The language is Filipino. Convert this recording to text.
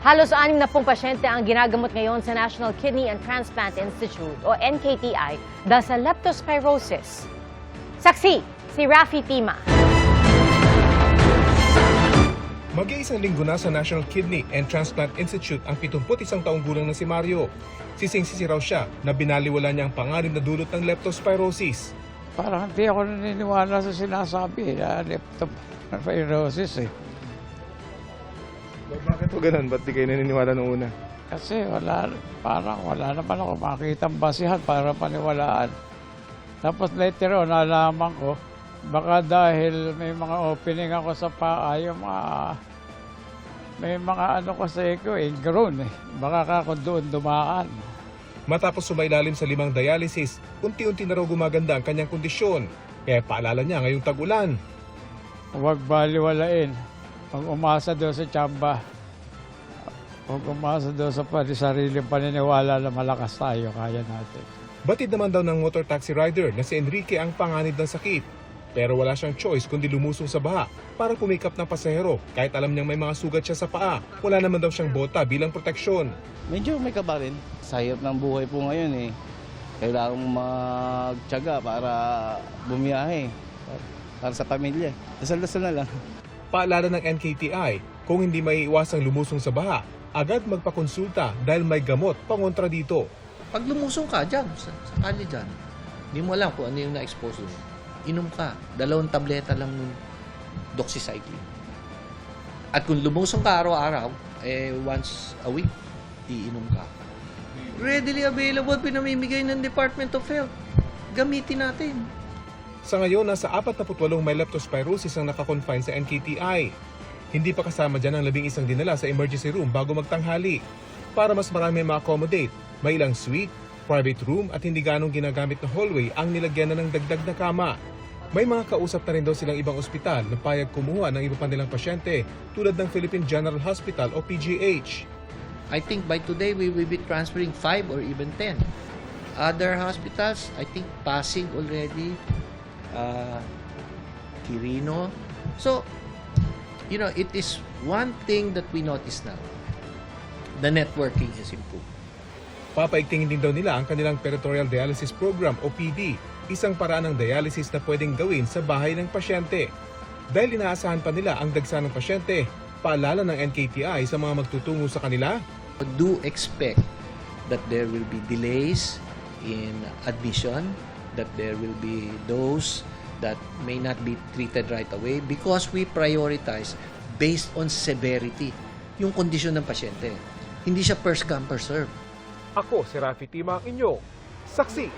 Halos 60 pasyente ang ginagamot ngayon sa National Kidney and Transplant Institute o NKTI dahil sa leptospirosis. Saksi, si Rafi Tima. Mag-iisang linggo na sa National Kidney and Transplant Institute ang 71 taong gulang na si Mario. Sising-sisi raw siya na binaliwala niya ang panganib na dulot ng leptospirosis. Parang hindi ako naniniwala sa sinasabi na leptospirosis eh. Bakit po ganun? Ba't di kayo naniniwala nung una? Kasi wala naman ako makitang basihan para paniwalaan. Tapos later on, nalaman ko, baka dahil may mga opening ako sa paa, may mga ano kasi ko grown eh. Baka ako doon dumaan. Matapos sumailalim sa 5 dialysis, unti-unti na raw gumaganda ang kanyang kondisyon. Kaya paalala niya ngayong tag-ulan. Huwag baliwalain. Huwag umasa doon sa tsamba. Huwag umasa doon sa sariling paniniwala na malakas tayo, kaya natin. Batid naman daw ng motor taxi rider na si Enrique ang panganib ng sakit. Pero wala siyang choice kundi lumusong sa baha para pumikap ng pasahero kahit alam niyang may mga sugat siya sa paa. Wala naman daw siyang bota bilang proteksyon. Medyo may kaba rin. Sa hirap ng buhay po ngayon eh. Kailangan magtiyaga para bumiyahe. Para sa pamilya. Dasal-dasal na lang. Paalala ng NKTI, kung hindi maiiwasang lumusong sa baha, agad magpakonsulta dahil may gamot pangontra dito. Pag lumusong ka dyan, sa kali dyan, hindi mo alam kung ano yung na-expose mo. Inom ka. 2 tableta lang ng doxycycline. At kung lumusong ka araw-araw, once a week, iinom ka. Readily available, pinamimigay ng Department of Health. Gamitin natin. Sa ngayon, nasa 48 may leptospirosis ang nakakonfine sa NKTI. Hindi pa kasama dyan ang 11 dinala sa emergency room bago magtanghali. Para mas marami ma-accommodate, may ilang suite, private room at hindi ganong ginagamit na hallway ang nilagyan na ng dagdag na kama. May mga kausap na rin daw silang ibang ospital na payag kumuha ng iba pa nilang pasyente tulad ng Philippine General Hospital o PGH. I think by today, we will be transferring 5 or even 10. Other hospitals, I think Pasig already, Quirino. So, it is one thing that we notice now. The networking is improved. Papaigtingin din daw nila ang kanilang peritoneal dialysis program o PD, isang paraan ng dialysis na pwedeng gawin sa bahay ng pasyente. Dahil inaasahan pa nila ang dagsa ng pasyente, paalala ng NKTI sa mga magtutungo sa kanila. Do expect that there will be delays in admission, that there will be those that may not be treated right away because we prioritize based on severity yung kondisyon ng pasyente. Hindi siya first come, first serve. Ako si Rafi Tima, ang inyo. Saksi!